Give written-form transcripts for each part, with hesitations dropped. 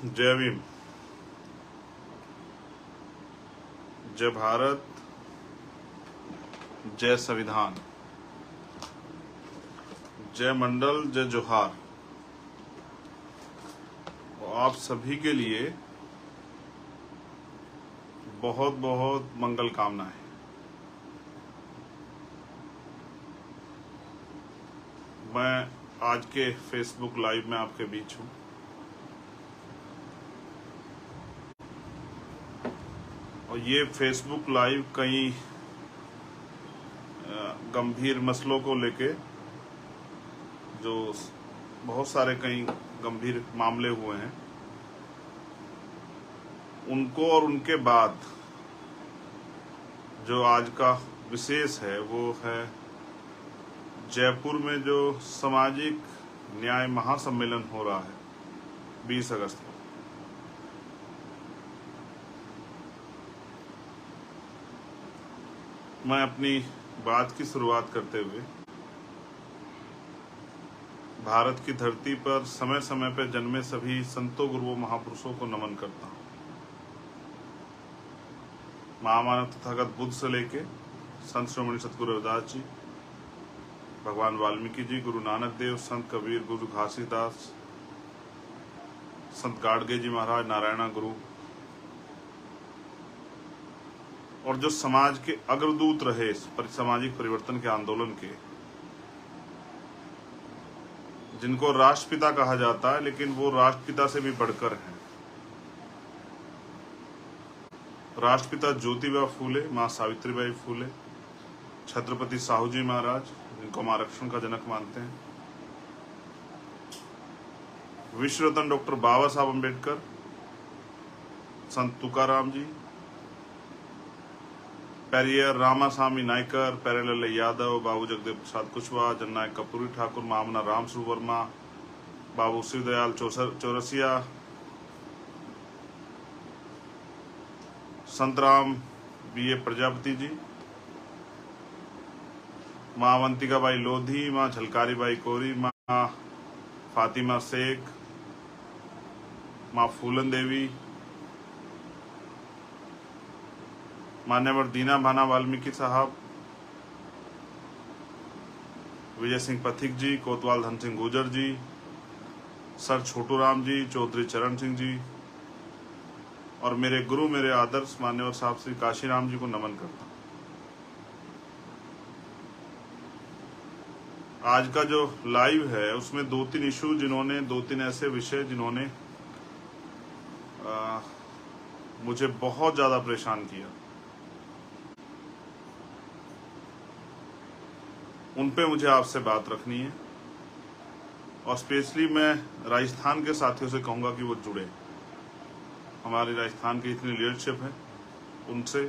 जय भीम। जय भारत, जय संविधान, जय मंडल, जय जोहार। आप सभी के लिए बहुत बहुत मंगल कामनाएं। मैं आज के फेसबुक लाइव में आपके बीच हूं। और ये फेसबुक लाइव कई गंभीर मसलों को लेके, जो बहुत सारे कई गंभीर मामले हुए हैं, उनको और उनके बाद जो आज का विशेष है वो है जयपुर में जो सामाजिक न्याय महासम्मेलन हो रहा है 20 अगस्त को। मैं अपनी बात की शुरुआत करते हुए भारत की धरती पर समय समय पर जन्मे सभी संतों, गुरुओं, महापुरुषों को नमन करता हूँ। महामानव तथागत बुद्ध से लेके संत श्रोमणी सतगुरु रविदास जी, भगवान वाल्मीकि जी, गुरु नानक देव, संत कबीर, गुरु घासीदास, संत गाडगे जी महाराज, नारायणा गुरु, और जो समाज के अग्रदूत रहे सामाजिक परिवर्तन के आंदोलन के, जिनको राष्ट्रपिता कहा जाता है, लेकिन वो राष्ट्रपिता से भी बढ़कर हैं। राष्ट्रपिता ज्योतिबा फूले, मां सावित्रीबाई फूले, छत्रपति साहू जी महाराज, जिनको हम आरक्षण का जनक मानते हैं, विश्व रत्न डॉक्टर बाबा साहब अम्बेडकर, संत तुकाराम जी, पेरियर रामास्वामी नायकर, प्यारेलाल यादव, बाबू जगदेव प्रसाद कुशवाहा, जननायक कपूरी ठाकुर, महामना रामस्वरूप वर्मा, बाबू शिवदयाल चौरसिया, संतराम B.A. प्रजापति जी, माँ अवंतिका बाई लोधी, माँ झलकारी बाई कोरी, माँ फातिमा शेख, माँ फूलन देवी, मान्यवर दीना भाना वाल्मीकि साहब, विजय सिंह पथिक जी, कोतवाल धन सिंह गुर्जर जी, सर छोटू राम जी, चौधरी चरण सिंह जी, और मेरे गुरु, मेरे आदर्श मान्यवर साहब श्री काशीराम जी को नमन करता हूं। आज का जो लाइव है उसमें 2-3 इशू, जिन्होंने 2-3 ऐसे विषय जिन्होंने मुझे बहुत ज्यादा परेशान किया, उन पे मुझे आपसे बात रखनी है। और स्पेशली मैं राजस्थान के साथियों से कहूंगा कि वो जुड़े। हमारे राजस्थान की इतनी लीडरशिप है, उनसे,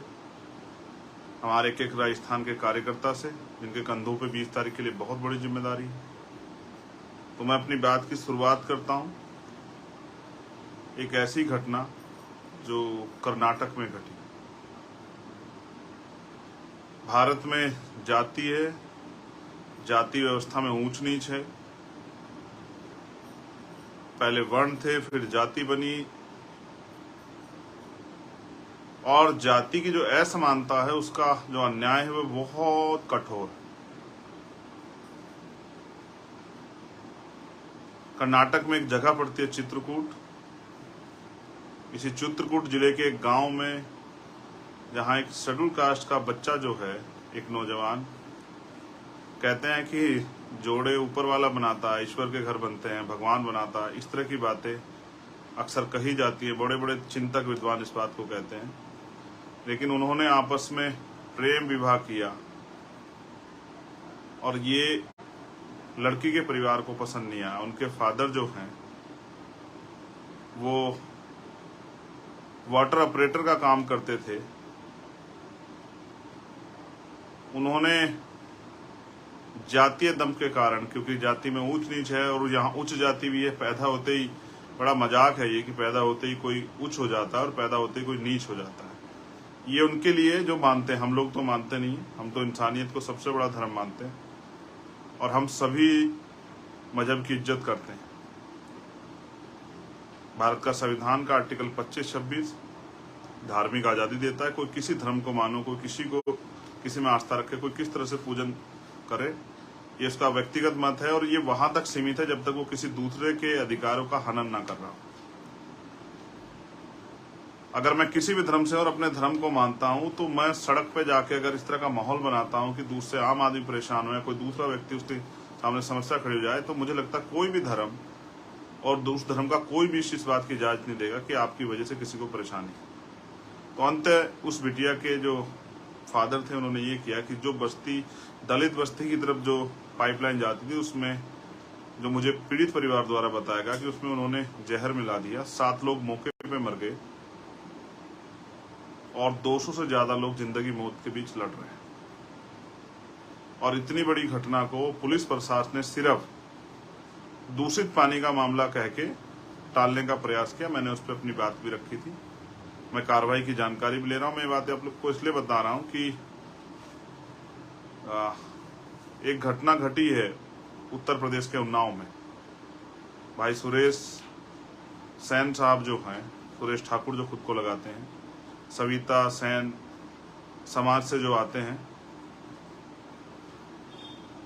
हमारे एक राजस्थान के कार्यकर्ता से, जिनके कंधों पे 20 तारीख के लिए बहुत बड़ी जिम्मेदारी है। तो मैं अपनी बात की शुरुआत करता हूं एक ऐसी घटना जो कर्नाटक में घटी। भारत में जाति है, जाति व्यवस्था में ऊंच नीच है। पहले वर्ण थे, फिर जाति बनी, और जाति की जो असमानता है, उसका जो अन्याय है वो बहुत कठोर है। कर्नाटक में एक जगह पड़ती है चित्रकूट। इसी चित्रकूट जिले के एक गांव में, जहां एक शेड्यूल कास्ट का बच्चा जो है, एक नौजवान, कहते हैं कि जोड़े ऊपर वाला बनाता है, ईश्वर के घर बनते हैं, भगवान बनाता है, इस तरह की बातें अक्सर कही जाती है। बड़े बड़े चिंतक विद्वान इस बात को कहते हैं। लेकिन उन्होंने आपस में प्रेम विवाह किया, और ये लड़की के परिवार को पसंद नहीं आया। उनके फादर जो हैं वो वाटर ऑपरेटर का काम करते थे। उन्होंने जातीय दम के कारण, क्योंकि जाति में ऊंच नीच है और यहाँ उच्च जाति भी है, पैदा होते ही, बड़ा मजाक है ये कि पैदा होते ही कोई उच्च हो जाता है और पैदा होते ही कोई नीच हो जाता है। ये उनके लिए जो मानते हैं, हम लोग तो मानते नहीं। हम तो इंसानियत को सबसे बड़ा धर्म मानते हैं, और हम सभी मजहब की इज्जत करते हैं। भारत का संविधान का आर्टिकल 25-26 धार्मिक आज़ादी देता है। कोई किसी धर्म को मानो, कोई किसी में आस्था रखे, कोई किस तरह से पूजन करे, ये उसका व्यक्तिगत मत है और ये वहां तक सीमित है जब तक वो किसी दूसरे के अधिकारों का हनन ना कर रहा हो। अगर मैं किसी भी धर्म से और अपने धर्म को मानता हूं तो मैं सड़क पे जाके अगर इस तरह का माहौल बनाता हूं कि दूसरे आम आदमी परेशान हो या कोई दूसरा व्यक्ति उसके सामने समस्या खड़ी हो जाए, तो मुझे लगता है कोई भी धर्म और दूसरे धर्म का कोई भी इस बात की इजाजत नहीं देगा कि आपकी वजह से किसी को परेशानी। तो अंत उस बिटिया के जो फादर थे उन्होंने ये किया कि जो बस्ती, दलित बस्ती की तरफ जो पाइपलाइन जाती थी, उसमें जो मुझे पीड़ित परिवार द्वारा बताया गया कि उसमें उन्होंने जहर मिला दिया। 7 लोग मौके पे मर गए और 200 से ज्यादा लोग जिंदगी मौत के बीच लड़ रहे हैं। और इतनी बड़ी घटना को पुलिस प्रशासन ने सिर्फ दूषित पानी का मामला कह के टालने का प्रयास किया। मैंने उस पर अपनी बात भी रखी थी, मैं कार्रवाई की जानकारी भी ले रहा हूं। मैं बात आप लोग को इसलिए बता रहा हूं कि एक घटना घटी है उत्तर प्रदेश के उन्नाव में। भाई सुरेश सेन साहब जो हैं, सुरेश ठाकुर जो खुद को लगाते हैं, सविता सेन समाज से जो आते हैं,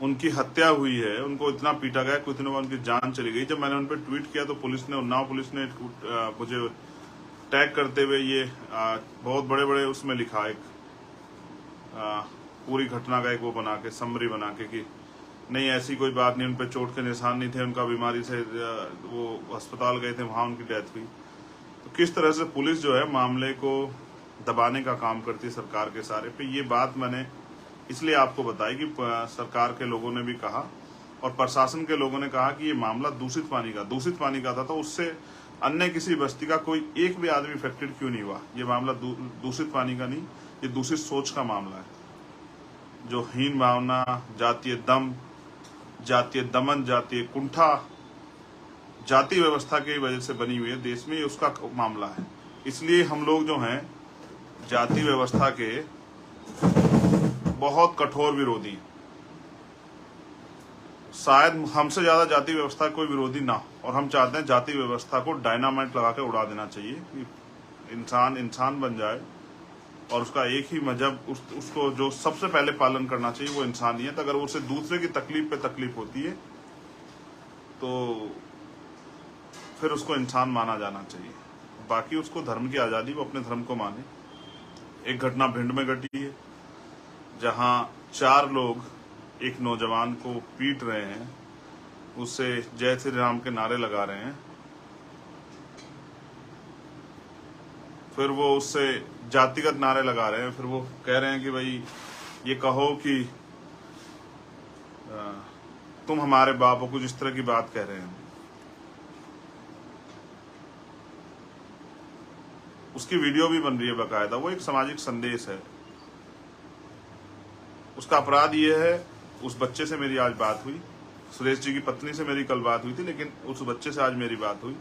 उनकी हत्या हुई है। उनको इतना पीटा गया, कुछ दिनों बाद उनकी जान चली गई। जब मैंने उन पर ट्वीट किया तो पुलिस ने, उन्नाव पुलिस ने मुझे टैग करते हुए ये बहुत बड़े बड़े उसमें लिखा, एक पूरी घटना का एक वो बना के, समरी बना के कि नहीं ऐसी कोई बात नहीं, उन पर चोट के निशान नहीं थे, उनका बीमारी से वो अस्पताल गए थे, वहां उनकी डेथ हुई। तो किस तरह से पुलिस जो है मामले को दबाने का काम करती है सरकार के सारे पे। ये बात मैंने इसलिए आपको बताई कि सरकार के लोगों ने भी कहा और प्रशासन के लोगों ने कहा कि ये मामला दूषित पानी का था, तो उससे अन्य किसी बस्ती का कोई एक भी आदमी इफेक्टेड क्यों नहीं हुआ। ये मामला दूषित पानी का नहीं, ये दूषित सोच का मामला है। जो हीन भावना, जातीय दम, जातीय दमन, जातीय कुंठा, जाति व्यवस्था की वजह से बनी हुई है देश में, ये उसका मामला है। इसलिए हम लोग जो हैं जाति व्यवस्था के बहुत कठोर विरोधी, शायद हमसे ज्यादा जाति व्यवस्था कोई विरोधी ना, और हम चाहते हैं जाति व्यवस्था को डायनामाइट लगा के उड़ा देना चाहिए कि इंसान बन जाए और उसका एक ही मजहब, उसको जो सबसे पहले पालन करना चाहिए वो इंसानियत। अगर उसे दूसरे की तकलीफ पे तकलीफ होती है तो फिर उसको इंसान माना जाना चाहिए। बाकी उसको धर्म की आज़ादी, वो अपने धर्म को माने। एक घटना भिंड में घटी है जहां 4 लोग एक नौजवान को पीट रहे हैं, उससे जय श्री राम के नारे लगा रहे हैं, फिर वो उससे जातिगत नारे लगा रहे हैं। फिर वो कह रहे हैं कि भाई ये कहो कि तुम हमारे बाप हो, कुछ इस तरह की बात कह रहे हैं। उसकी वीडियो भी बन रही है बाकायदा, वो एक सामाजिक संदेश है। उसका अपराध ये है, उस बच्चे से मेरी आज बात हुई, सुरेश जी की पत्नी से मेरी कल बात हुई थी, लेकिन उस बच्चे से आज मेरी बात हुई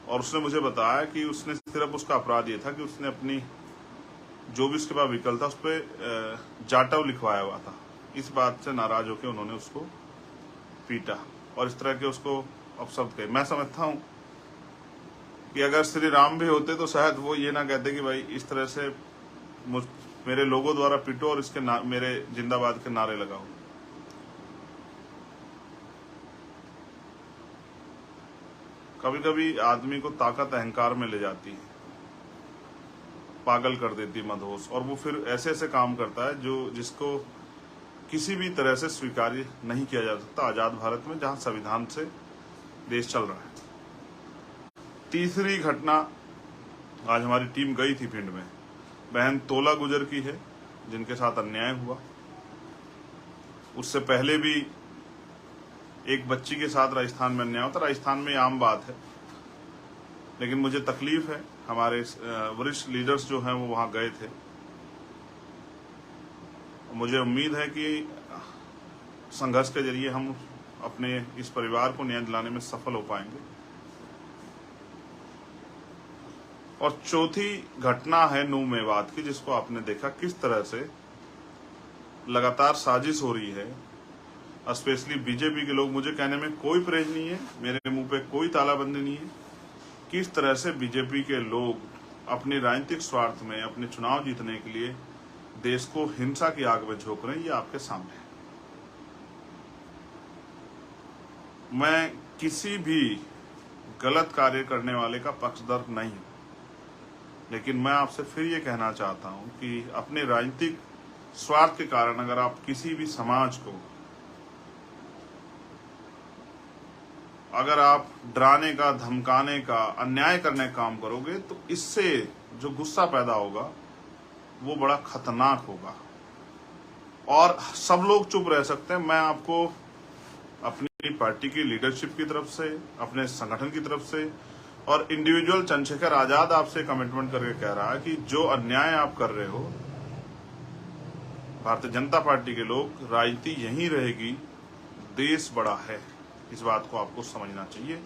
और उसने मुझे बताया कि उसने सिर्फ, उसका अपराध ये था कि उसने अपनी जो भी उसके पास व्हीकल था उस पर जाटव लिखवाया हुआ था। इस बात से नाराज होकर उन्होंने उसको पीटा और इस तरह के उसको अपशब्द कहे। मैं समझता हूँ कि अगर श्री राम भी होते तो शायद वो ये ना कहते कि भाई इस तरह से मेरे लोगों द्वारा पीटो और इसके मेरे जिंदाबाद के नारे लगाओ। कभी कभी आदमी को ताकत अहंकार में ले जाती है, पागल कर देती है, मदहोश, और वो फिर ऐसे ऐसे काम करता है जिसको किसी भी तरह से स्वीकार्य नहीं किया जा सकता आजाद भारत में, जहां संविधान से देश चल रहा है। तीसरी घटना, आज हमारी टीम गई थी भिंड में। बहन तोला गुजर की है जिनके साथ अन्याय हुआ। उससे पहले भी एक बच्ची के साथ राजस्थान में अन्याय होता। राजस्थान में आम बात है, लेकिन मुझे तकलीफ है। हमारे वरिष्ठ लीडर्स जो हैं वो वहां गए थे। मुझे उम्मीद है कि संघर्ष के जरिए हम अपने इस परिवार को न्याय दिलाने में सफल हो पाएंगे। और चौथी घटना है नूह मेवात की, जिसको आपने देखा किस तरह से लगातार साजिश हो रही है स्पेशली बीजेपी के लोग, मुझे कहने में कोई परहेज नहीं है, मेरे मुंह पे कोई तालाबंदी नहीं है। किस तरह से बीजेपी के लोग अपने राजनीतिक स्वार्थ में अपने चुनाव जीतने के लिए देश को हिंसा की आग में झोंक रहे हैं, ये आपके सामने है। मैं किसी भी गलत कार्य करने वाले का पक्षधर नहीं हूं, लेकिन मैं आपसे फिर ये कहना चाहता हूं कि अपने राजनीतिक स्वार्थ के कारण अगर आप किसी भी समाज को अगर आप डराने का, धमकाने का, अन्याय करने का काम करोगे तो इससे जो गुस्सा पैदा होगा वो बड़ा खतरनाक होगा और सब लोग चुप रह सकते हैं। मैं आपको अपनी पार्टी की लीडरशिप की तरफ से, अपने संगठन की तरफ से और इंडिविजुअल चंद्रशेखर आजाद आपसे कमिटमेंट करके कह रहा है कि जो अन्याय आप कर रहे हो, भारतीय जनता पार्टी के लोग, राजनीति यहीं रहेगी, देश बड़ा है, इस बात को आपको समझना चाहिए।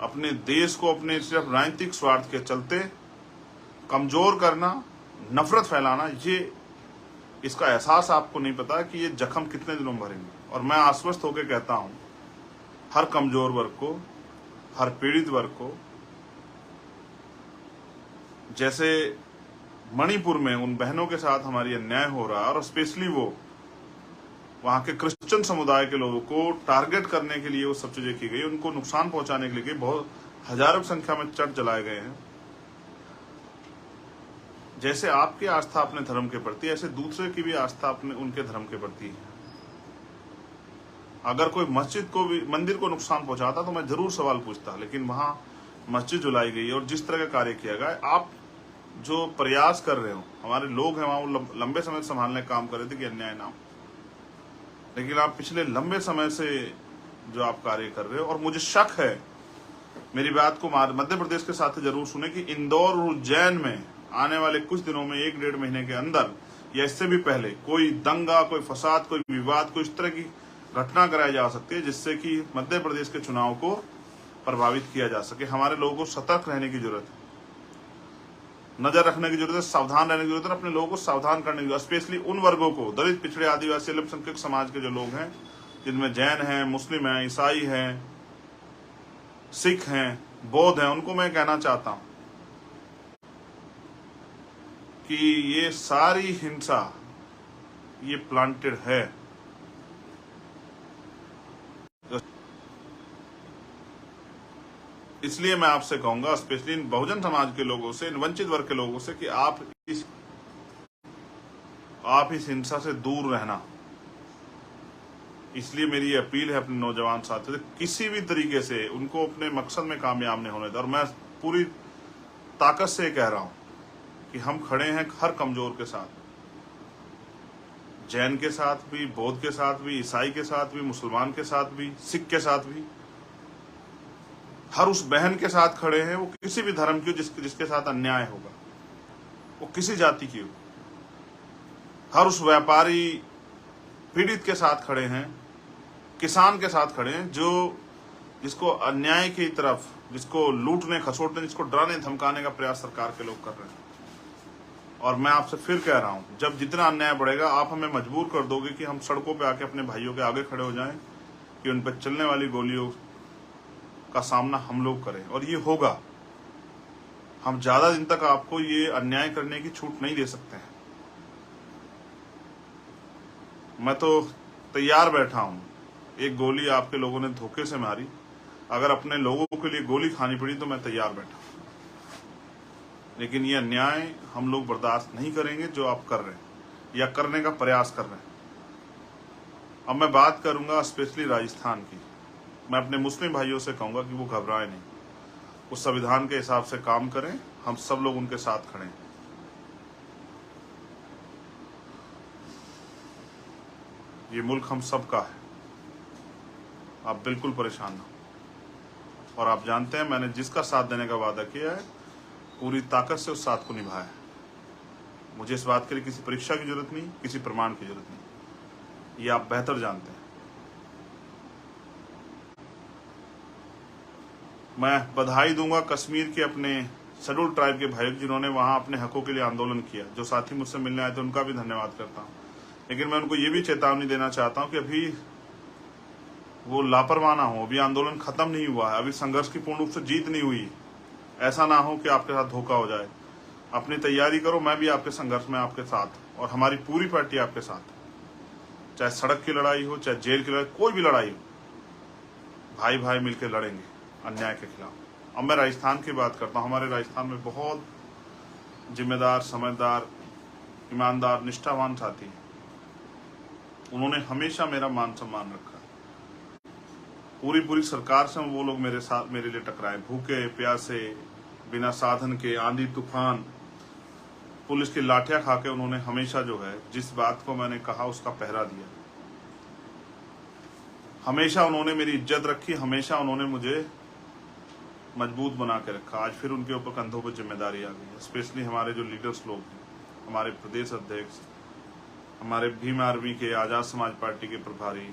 अपने देश को अपने सिर्फ राजनीतिक स्वार्थ के चलते कमजोर करना, नफरत फैलाना, ये इसका एहसास आपको नहीं पता कि ये जख्म कितने दिनों में भरेंगे। और मैं आश्वस्त होकर कहता हूं हर कमजोर वर्ग को, हर पीड़ित वर्ग को, जैसे मणिपुर में उन बहनों के साथ हमारी अन्याय हो रहा है और स्पेशली वो वहां के क्रिश्चियन समुदाय के लोगों को टारगेट करने के लिए वो सब चीजें की गई, उनको नुकसान पहुंचाने के लिए बहुत हजारों की संख्या में चर्च जलाए गए हैं। जैसे आपकी आस्था अपने धर्म के प्रति, ऐसे दूसरे की भी आस्था अपने उनके धर्म के प्रति है। अगर कोई मस्जिद को भी, मंदिर को नुकसान पहुंचाता तो मैं जरूर सवाल पूछता, लेकिन वहां मस्जिद जलाई गई और जिस तरह का कार्य किया गया, आप जो प्रयास कर रहे हो, हमारे लोग हैं वहां, वो लंबे समय से संभालने का काम कर रहे थे कि अन्याय ना हो, लेकिन आप पिछले लंबे समय से जो आप कार्य कर रहे हो, और मुझे शक है, मेरी बात को मध्य प्रदेश के साथ जरूर सुने कि इंदौर और उज्जैन में आने वाले कुछ दिनों में, 1-1.5 महीने के अंदर या इससे भी पहले कोई दंगा, कोई फसाद, कोई विवाद, कोई इस तरह की घटना कराई जा सकती है जिससे कि मध्य प्रदेश के चुनाव को प्रभावित किया जा सके। हमारे लोगों को सतर्क रहने की जरूरत है, नजर रखने की जरूरत है, सावधान रहने की जरूरत है, अपने लोगों को सावधान करने की जरूरत है। स्पेशली उन वर्गों को, दलित, पिछड़े, आदिवासी, अल्पसंख्यक समाज के जो लोग हैं, जिनमें जैन हैं, मुस्लिम हैं, ईसाई हैं, सिख हैं, बौद्ध हैं, उनको मैं कहना चाहता हूं कि ये सारी हिंसा ये प्लांटेड है। इसलिए मैं आपसे कहूंगा, स्पेशली इन बहुजन समाज के लोगों से, इन वंचित वर्ग के लोगों से, कि आप इस हिंसा से दूर रहना। इसलिए मेरी अपील है अपने नौजवान साथियों से, किसी भी तरीके से उनको अपने मकसद में कामयाब नहीं होने दें। और मैं पूरी ताकत से कह रहा हूं कि हम खड़े हैं हर कमजोर के साथ, जैन के साथ भी, बौद्ध के साथ भी, ईसाई के साथ भी, मुसलमान के साथ भी, सिख के साथ भी, हर उस बहन के साथ खड़े हैं, वो किसी भी धर्म की हो जिसके साथ अन्याय होगा, वो किसी जाति की हो। हर उस व्यापारी, पीड़ित के साथ खड़े हैं, किसान के साथ खड़े हैं, जिसको अन्याय की तरफ, जिसको लूटने, खसोटने, जिसको डराने, धमकाने का प्रयास सरकार के लोग कर रहे हैं। और मैं आपसे फिर कह रहा हूं, जब जितना अन्याय बढ़ेगा, आप हमें मजबूर कर दोगे कि हम सड़कों पे आके अपने भाइयों के आगे खड़े हो जाएं, कि उन पर चलने वाली गोलियों का सामना हम लोग करें। और ये होगा, हम ज्यादा दिन तक आपको ये अन्याय करने की छूट नहीं दे सकते हैं। मैं तो तैयार बैठा हूं, एक गोली आपके लोगों ने धोखे से मारी, अगर अपने लोगों के लिए गोली खानी पड़ी तो मैं तैयार बैठा, लेकिन ये अन्याय हम लोग बर्दाश्त नहीं करेंगे जो आप कर रहे हैं या करने का प्रयास कर रहे हैं। अब मैं बात करूंगा स्पेशली राजस्थान की। मैं अपने मुस्लिम भाइयों से कहूंगा कि वो घबराएं नहीं, उस संविधान के हिसाब से काम करें, हम सब लोग उनके साथ खड़े हैं। ये मुल्क हम सब का है, आप बिल्कुल परेशान ना हो। और आप जानते हैं, मैंने जिसका साथ देने का वादा किया है, पूरी ताकत से उस साथ को निभाया है। मुझे इस बात के लिए किसी परीक्षा की जरूरत नहीं, किसी प्रमाण की जरूरत नहीं, ये आप बेहतर जानते हैं। मैं बधाई दूंगा कश्मीर के अपने शेड्यूल ट्राइब के भाइयों, जिन्होंने वहां अपने हकों के लिए आंदोलन किया। जो साथी मुझसे मिलने आए थे उनका भी धन्यवाद करता हूं। लेकिन मैं उनको ये भी चेतावनी देना चाहता हूं कि अभी वो लापरवाह ना हो, अभी आंदोलन खत्म नहीं हुआ है, अभी संघर्ष की पूर्ण रूप से जीत नहीं हुई। ऐसा ना हो कि आपके साथ धोखा हो जाए। अपनी तैयारी करो, मैं भी आपके संघर्ष में आपके साथ, और हमारी पूरी पार्टी आपके साथ। चाहे सड़क की लड़ाई हो, चाहे जेल की लड़ाई, कोई भी लड़ाई हो, भाई भाई मिलकर लड़ेंगे अन्याय के खिलाफ। अब मैं राजस्थान की बात करता हूँ। हमारे राजस्थान में बहुत जिम्मेदार, समझदार, ईमानदार, निष्ठावान साथी हैं। उन्होंने हमेशा मेरा मान सम्मान रखा। पूरी सरकार से वो लोग मेरे लिए टकराए, भूखे प्यासे, बिना साधन के, आंधी तूफान, पुलिस की लाठियां खा के उन्होंने हमेशा जो है जिस बात को मैंने कहा उसका पहरा दिया। हमेशा उन्होंने मेरी इज्जत रखी, हमेशा उन्होंने मुझे मजबूत बना के रखा। आज फिर उनके ऊपर कंधों पर जिम्मेदारी आ गई है। स्पेशली हमारे जो लीडर्स लोग हैं, हमारे प्रदेश अध्यक्ष, हमारे भीम आर्मी के, आजाद समाज पार्टी के प्रभारी,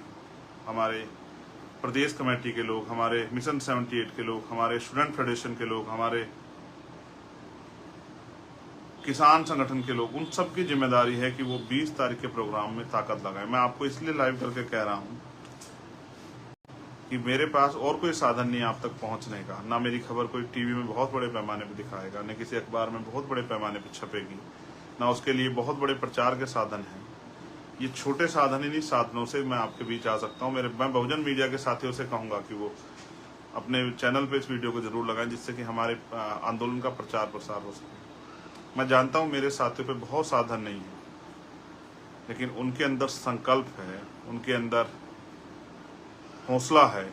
हमारे प्रदेश कमेटी के लोग, हमारे मिशन 78 के लोग, हमारे स्टूडेंट फेडरेशन के लोग, हमारे किसान संगठन के लोग, उन सब की जिम्मेदारी है कि वो 20 तारीख के प्रोग्राम में ताकत लगाए। मैं आपको इसलिए लाइव करके कह रहा हूं कि मेरे पास और कोई साधन नहीं है आप तक पहुंचने का। ना मेरी खबर कोई टीवी में बहुत बड़े पैमाने पर दिखाएगा, न किसी अखबार में बहुत बड़े पैमाने पर छपेगी, ना उसके लिए बहुत बड़े प्रचार के साधन हैं। ये छोटे साधन ही नहीं, साधनों से मैं आपके बीच आ सकता हूँ। मैं बहुजन मीडिया के साथियों से कहूंगा कि वो अपने चैनल पे इस वीडियो को जरूर लगाएं, जिससे कि हमारे आंदोलन का प्रचार प्रसार हो सके। मैं जानता हूँ मेरे साथियों पे बहुत साधन नहीं है, लेकिन उनके अंदर संकल्प है, उनके अंदर हौसला है,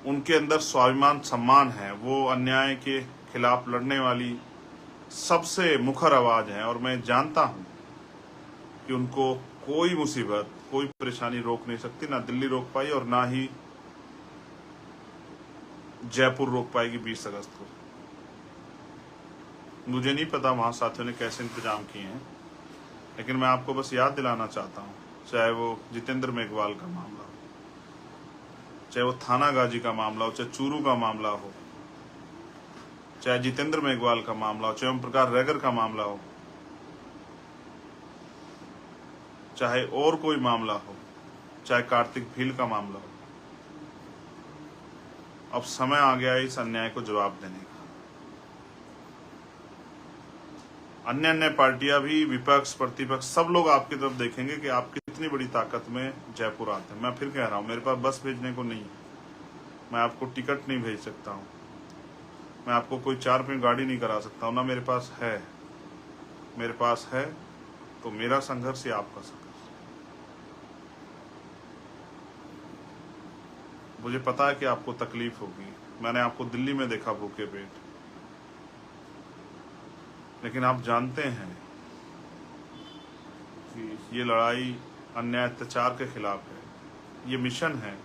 उनके अंदर स्वाभिमान, सम्मान है। वो अन्याय के खिलाफ लड़ने वाली सबसे मुखर आवाज है, और मैं जानता हूं कि उनको कोई मुसीबत, कोई परेशानी रोक नहीं सकती। ना दिल्ली रोक पाई और ना ही जयपुर रोक पाएगी 20 अगस्त को। मुझे नहीं पता वहां साथियों ने कैसे इंतजाम किए हैं, लेकिन मैं आपको बस याद दिलाना चाहता हूं, चाहे वो जितेंद्र मेघवाल का मामला हो, चाहे वो थाना गाजी का मामला हो, चाहे चूरू का मामला हो, चाहे जितेंद्र मेघवाल का मामला हो, चाहे ओम प्रकाश रैगर का मामला हो, चाहे और कोई मामला हो, चाहे कार्तिक भील का मामला हो, अब समय आ गया है इस अन्याय को जवाब देने का। अन्य पार्टियां भी, विपक्ष, प्रतिपक्ष, सब लोग आपकी तरफ देखेंगे कि आप कितनी बड़ी ताकत में जयपुर आते हैं। मैं फिर कह रहा हूं, मेरे पास बस भेजने को नहीं है, मैं आपको टिकट नहीं भेज सकता हूं, मैं आपको कोई 4 पहिया गाड़ी नहीं करा सकता हूं, ना मेरे पास है। मेरे पास है तो मेरा संघर्ष या आपका संघर्ष। मुझे पता है कि आपको तकलीफ होगी। मैंने आपको दिल्ली में देखा भूखे पेट, लेकिन आप जानते हैं कि ये लड़ाई अन्याय अत्याचार के खिलाफ है। ये मिशन है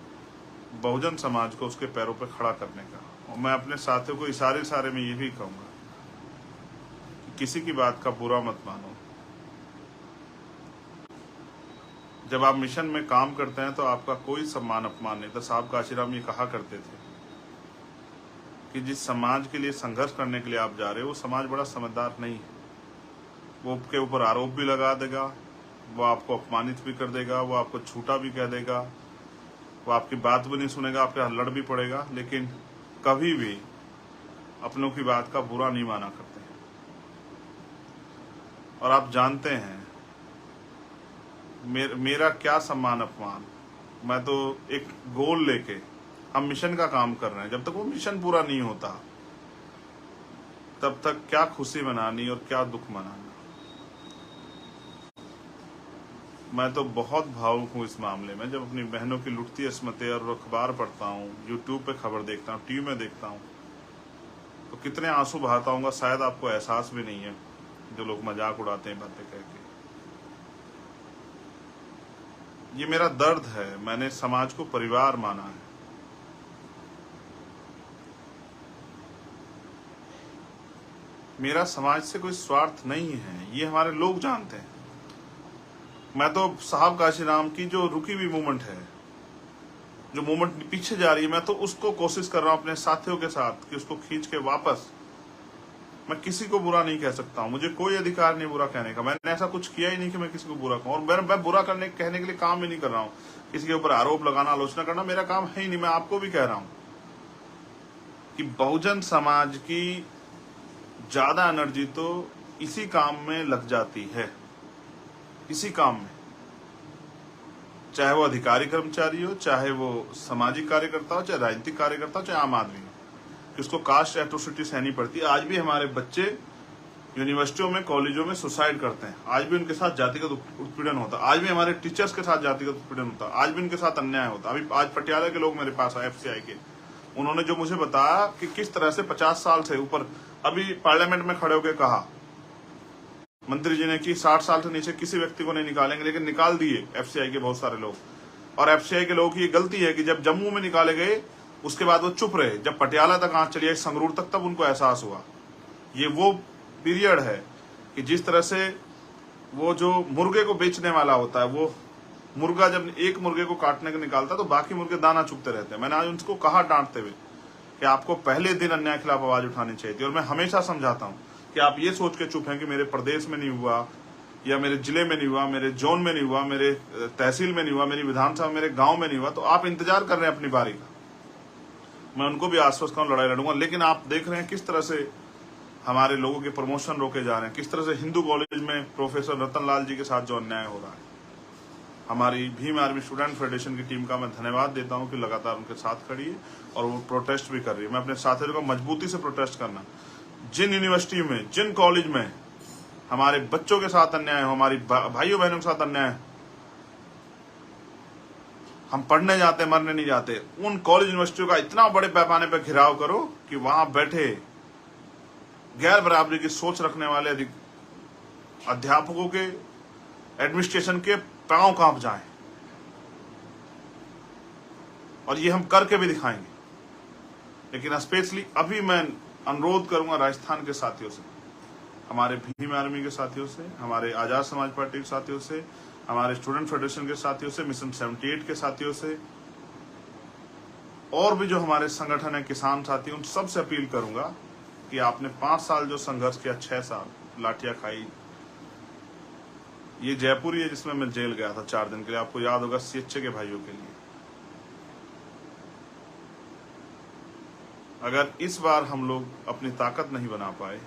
बहुजन समाज को उसके पैरों पर खड़ा करने का। और मैं अपने साथियों को इशारे में ये भी कहूंगा कि किसी की बात का बुरा मत मानो। जब आप मिशन में काम करते हैं तो आपका कोई सम्मान अपमान नहीं था। साहब काशीराम ये कहा करते थे कि जिस समाज के लिए संघर्ष करने के लिए आप जा रहे हो, वो समाज बड़ा समझदार नहीं है। वो आपके ऊपर आरोप भी लगा देगा, वो आपको अपमानित भी कर देगा, वो आपको झूठा भी कह देगा, वो आपकी बात भी नहीं सुनेगा, आपके हाथ लड़ भी पड़ेगा, लेकिन कभी भी अपनों की बात का बुरा नहीं माना करते हैं। और आप जानते हैं मेरा क्या सम्मान अपमान। मैं तो एक गोल लेके, हम मिशन का काम कर रहे हैं, जब तक वो मिशन पूरा नहीं होता तब तक क्या खुशी मनानी और क्या दुख मनाना। मैं तो बहुत भावुक हूँ इस मामले में। जब अपनी बहनों की लुटती अस्मतें और अखबार पढ़ता हूँ, यूट्यूब पे खबर देखता हूँ, टीवी में देखता हूँ, तो कितने आंसू बहाता हूँगा शायद आपको एहसास भी नहीं है, जो लोग मजाक उड़ाते हैं बातें कह के। ये मेरा दर्द है। मैंने समाज को परिवार माना है। मेरा समाज से कोई स्वार्थ नहीं है, ये हमारे लोग जानते हैं। मैं तो साहब काशीराम की जो रुकी हुई मूवमेंट है, जो मूवमेंट पीछे जा रही है, मैं तो उसको कोशिश कर रहा हूं अपने साथियों के साथ कि उसको खींच के वापस मैं किसी को बुरा नहीं कह सकता हूँ, मुझे कोई अधिकार नहीं बुरा कहने का। मैंने ऐसा कुछ किया ही नहीं कि मैं किसी को बुरा कहूँ, और मैं बुरा कहने के लिए काम ही नहीं कर रहा हूँ। किसी के ऊपर आरोप लगाना, आलोचना करना मेरा काम है ही नहीं। मैं आपको भी कह रहा हूँ कि बहुजन समाज की ज्यादा एनर्जी तो इसी काम में लग जाती है, इसी काम में, चाहे वो अधिकारी कर्मचारी हो, चाहे वो सामाजिक कार्यकर्ता हो, चाहे राजनीतिक कार्यकर्ता हो, चाहे आम आदमी हो, कि उसको कास्ट एट्रोसिटी सहनी पड़ती है। आज भी हमारे बच्चे यूनिवर्सिटियों में, कॉलेजों में सुसाइड करते हैं, आज भी उनके साथ जातिगत उत्पीड़न होता है, आज भी हमारे टीचर्स के साथ जातिगत उत्पीड़न होता है, आज भी उनके साथ अन्याय होता है। अभी आज पटियाला के लोग मेरे पास आए, FCI के, उन्होंने जो मुझे बताया कि किस तरह से 50 साल से ऊपर, अभी पार्लियामेंट में खड़े होकर कहा मंत्री जी ने कि 60 साल से नीचे किसी व्यक्ति को नहीं निकालेंगे, लेकिन निकाल दिए FCI के बहुत सारे लोग। और FCI के लोगों की ये गलती है कि जब जम्मू में निकाले गए उसके बाद वो चुप रहे, जब पटियाला तक आंच चली आई, संगरूर तक, तब उनको एहसास हुआ। ये वो पीरियड है कि जिस तरह से वो जो मुर्गे को बेचने वाला होता है, वो मुर्गा जब एक मुर्गे को काटने को निकालता है तो बाकी मुर्गे दाना चुगते रहते हैं। मैंने आज उनको कहा डांटते हुए कि आपको पहले दिन अन्याय के खिलाफ आवाज उठानी चाहिए थी। और मैं हमेशा समझाता हूं कि आप ये सोच के चुप हैं कि मेरे प्रदेश में नहीं हुआ, या मेरे जिले में नहीं हुआ, मेरे जोन में नहीं हुआ, मेरे तहसील में नहीं हुआ, मेरी विधानसभा, मेरे गांव में नहीं हुआ, तो आप इंतजार कर रहे हैं अपनी बारी का। मैं उनको भी आश्वस्त करूं, लड़ाई लड़ूंगा। लेकिन आप देख रहे हैं किस तरह से हमारे लोगों के प्रमोशन रोके जा रहे हैं, किस तरह से हिंदू कॉलेज में प्रोफेसर रतन लाल जी के साथ जो अन्याय हो रहा है। हमारी भीम आर्मी स्टूडेंट फेडरेशन की टीम का मैं धन्यवाद देता हूं कि लगातार उनके साथ खड़ी है और वो प्रोटेस्ट भी कर रही है। मैं अपने साथियों को मजबूती से प्रोटेस्ट करना, जिन यूनिवर्सिटी में, जिन कॉलेज में हमारे बच्चों के साथ अन्याय हो, हमारी भाइयों बहनों के साथ अन्याय, हम पढ़ने जाते, मरने नहीं जाते, उन कॉलेज यूनिवर्सिटियों का इतना बड़े पैमाने पर घिराव करो कि वहां बैठे गैर बराबरी की सोच रखने वाले अध्यापकों के, एडमिनिस्ट्रेशन के पांव कांप जाएं। और ये हम करके भी दिखाएंगे। लेकिन स्पेशली अभी मैं अनुरोध करूंगा राजस्थान के साथियों से, हमारे भीम आर्मी के साथियों से, हमारे आजाद समाज पार्टी के साथियों से, हमारे स्टूडेंट फेडरेशन के साथियों से, मिशन 78 के साथियों से, और भी जो हमारे संगठन है, किसान साथी, उन सबसे अपील करूंगा कि आपने 5 साल जो संघर्ष किया, 6 साल लाठियां खाई। ये जयपुर ही है जिसमें मैं जेल गया था 4 दिन के लिए, आपको याद होगा, CHA के भाइयों के लिए। अगर इस बार हम लोग अपनी ताकत नहीं बना पाए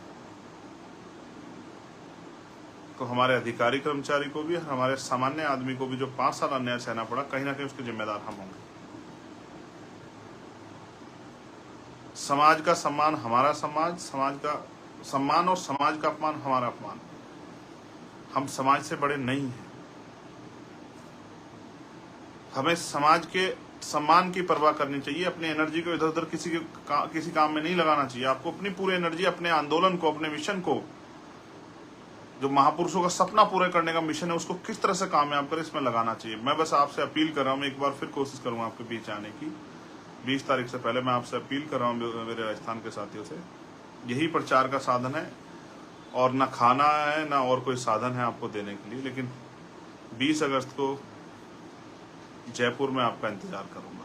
तो हमारे अधिकारी कर्मचारी को भी, हमारे सामान्य आदमी को भी जो 5 साल अन्याय सहना पड़ा, कहीं ना कहीं उसके जिम्मेदार हम होंगे। समाज का सम्मान हमारा समाज, समाज का सम्मान, और समाज का अपमान हमारा अपमान। हम समाज से बड़े नहीं हैं। हमें समाज के सम्मान की परवाह करनी चाहिए। अपनी एनर्जी को इधर उधर किसी काम में नहीं लगाना चाहिए। आपको अपनी पूरी एनर्जी अपने आंदोलन को, अपने मिशन को, जो महापुरुषों का सपना पूरा करने का मिशन है, उसको किस तरह से कामयाब करें, इसमें लगाना चाहिए। मैं बस आपसे अपील कर रहा हूँ, एक बार फिर कोशिश करूंगा आपके बीच आने की। 20 तारीख से पहले मैं आपसे अपील कर रहा हूँ मेरे राजस्थान के साथियों से, यही प्रचार का साधन है, और ना खाना है ना और कोई साधन है आपको देने के लिए। लेकिन 20 अगस्त को जयपुर में आपका इंतजार करूंगा।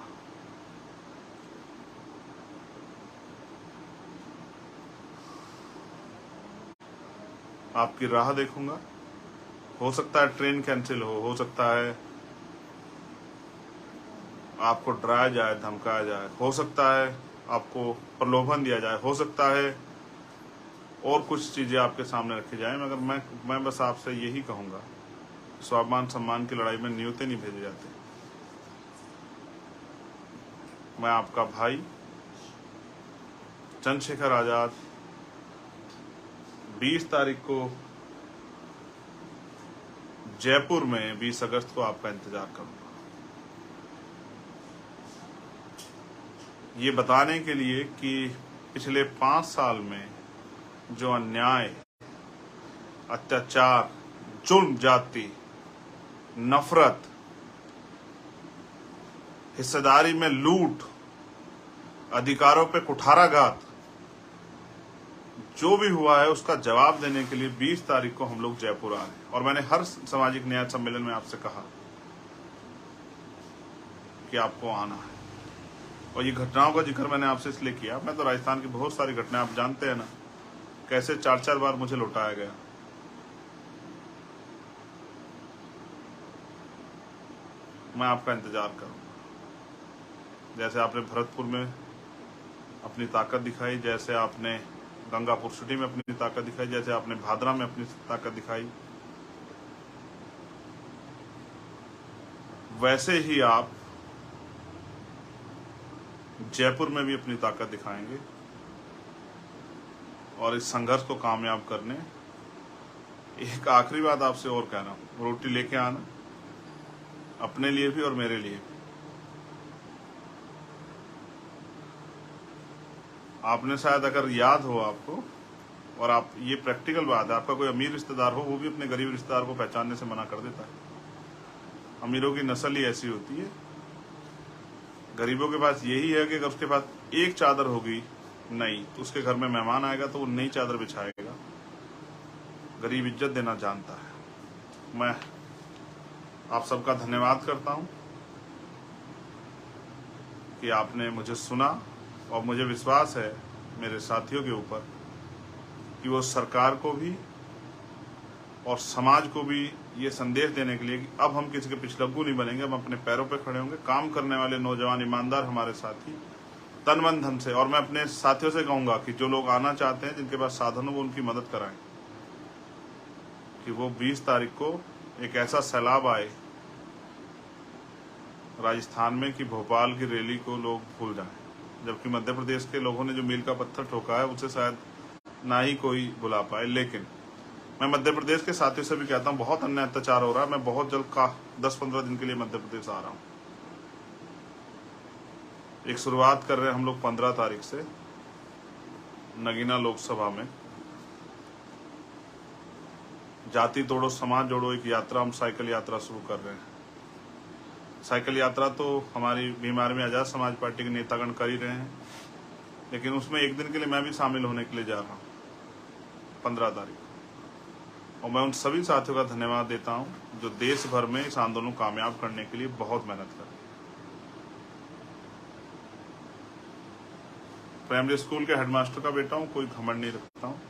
आपकी राह देखूंगा। हो सकता है ट्रेन कैंसिल हो सकता है आपको डराया जाए, धमकाया जाए, हो सकता है आपको प्रलोभन दिया जाए, हो सकता है और कुछ चीजें आपके सामने रखी जाए, मगर मैं बस आपसे यही कहूंगा, स्वाभिमान सम्मान की लड़ाई में न्योते नहीं भेजे जाते। मैं आपका भाई चंद्रशेखर आजाद 20 तारीख को जयपुर में, 20 अगस्त को आपका इंतजार करूंगा, ये बताने के लिए कि पिछले 5 साल में जो अन्याय, अत्याचार, जुल्म, जाति, नफरत, हिस्सेदारी में लूट, अधिकारों पे कुठाराघात, जो भी हुआ है उसका जवाब देने के लिए 20 तारीख को हम लोग जयपुर आ रहे हैं। और मैंने हर सामाजिक न्याय सम्मेलन में आपसे कहा कि आपको आना है। और ये घटनाओं का जिक्र मैंने आपसे इसलिए किया, मैं तो राजस्थान की बहुत सारी घटनाएं, आप जानते हैं ना कैसे 4-4 बार मुझे लौटाया गया। मैं आपका इंतजार करूंगा। जैसे आपने भरतपुर में अपनी ताकत दिखाई, जैसे आपने गंगापुर सिटी में अपनी ताकत दिखाई, जैसे आपने भादरा में अपनी ताकत दिखाई, वैसे ही आप जयपुर में भी अपनी ताकत दिखाएंगे। और इस संघर्ष को कामयाब करने, एक आखिरी बात आपसे और कह रहा हूं, रोटी लेके आना, अपने लिए भी और मेरे लिए भी। आपने शायद, अगर याद हो आपको, और आप, ये प्रैक्टिकल बात है, आपका कोई अमीर रिश्तेदार हो, वो भी अपने गरीब रिश्तेदार को पहचानने से मना कर देता है। अमीरों की नस्ल ही ऐसी होती है। गरीबों के पास यही है कि अगर उसके पास एक चादर होगी नई, तो उसके घर में मेहमान आएगा तो वो नई चादर बिछाएगा। गरीब इज्जत देना जानता है। मैं आप सबका धन्यवाद करता हूं कि आपने मुझे सुना, और मुझे विश्वास है मेरे साथियों के ऊपर कि वो सरकार को भी और समाज को भी ये संदेश देने के लिए कि अब हम किसी के पिछलग्गू नहीं बनेंगे, हम अपने पैरों पे खड़े होंगे। काम करने वाले नौजवान ईमानदार हमारे साथी तन मन धन से, और मैं अपने साथियों से कहूंगा कि जो लोग आना चाहते हैं, जिनके पास साधन हो, वो उनकी मदद कराएं, कि वो 20 तारीख को एक ऐसा सैलाब आए राजस्थान में कि भोपाल की रैली को लोग भूल जाएं। जबकि मध्य प्रदेश के लोगों ने जो मील का पत्थर ठोका है, उसे शायद ना ही कोई भुला पाए। लेकिन मैं मध्य प्रदेश के साथियों से भी कहता हूँ, बहुत अन्याय अत्याचार हो रहा है। मैं बहुत जल्द 10-15 दिन के लिए मध्य प्रदेश आ रहा हूँ। एक शुरुआत कर रहे हैं हम लोग 15 तारीख से नगीना लोकसभा में। जाति तोड़ो समाज जोड़ो एक यात्रा, हम साइकिल यात्रा शुरू कर रहे हैं। साइकिल यात्रा तो हमारी बीमार में आजाद समाज पार्टी के नेतागण कर ही रहे हैं, लेकिन उसमें एक दिन के लिए मैं भी शामिल होने के लिए जा रहा हूँ 15 तारीख। और मैं उन सभी साथियों का धन्यवाद देता हूँ जो देश भर में इस आंदोलन को कामयाब करने के लिए बहुत मेहनत कर रहे हैं। प्राइमरी स्कूल के हेडमास्टर का बेटा हूँ, कोई घमंड नहीं रखता हूँ।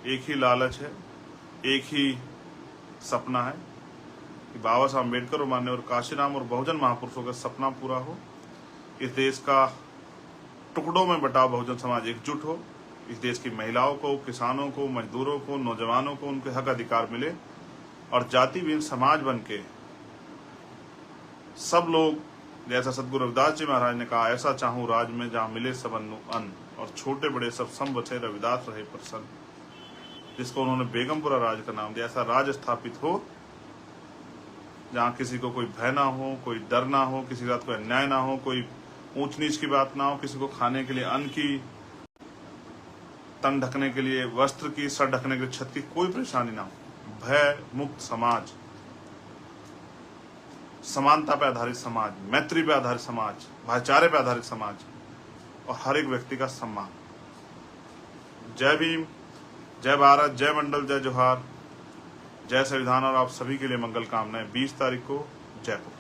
एक ही लालच है, एक ही सपना है कि बाबा साहब अम्बेडकर और माननीय काशीराम और बहुजन महापुरुषों का सपना पूरा हो। इस देश का टुकड़ों में बटा बहुजन समाज एकजुट हो। इस देश की महिलाओं को, किसानों को, मजदूरों को, नौजवानों को उनके हक अधिकार मिले, और जाति विहीन समाज बन के सब लोग, जैसा सदगुरु रविदास जी महाराज ने कहा, ऐसा चाहूं राज में जहां मिले सबनु अन्न, और छोटे बड़े सब सम बचे रविदास रहे प्रसन्न, जिसको उन्होंने बेगमपुरा राज का नाम दिया। ऐसा राज स्थापित हो जहाँ किसी को कोई भय ना हो, कोई डर ना हो, किसी के साथ कोई अन्याय ना हो, कोई ऊंच नीच की बात ना हो, किसी को खाने के लिए अन्न की, तन ढकने के लिए वस्त्र की, सर ढकने के लिए छत की कोई परेशानी ना हो। भय मुक्त समाज, समानता पे आधारित समाज, मैत्री पे आधारित समाज, भाईचारे पे आधारित समाज, और हर एक व्यक्ति का सम्मान। जय भीम, जय भारत, जय मंडल, जय जोहार, जय संविधान, और आप सभी के लिए मंगल कामनाएं। 20 तारीख को जयपुर।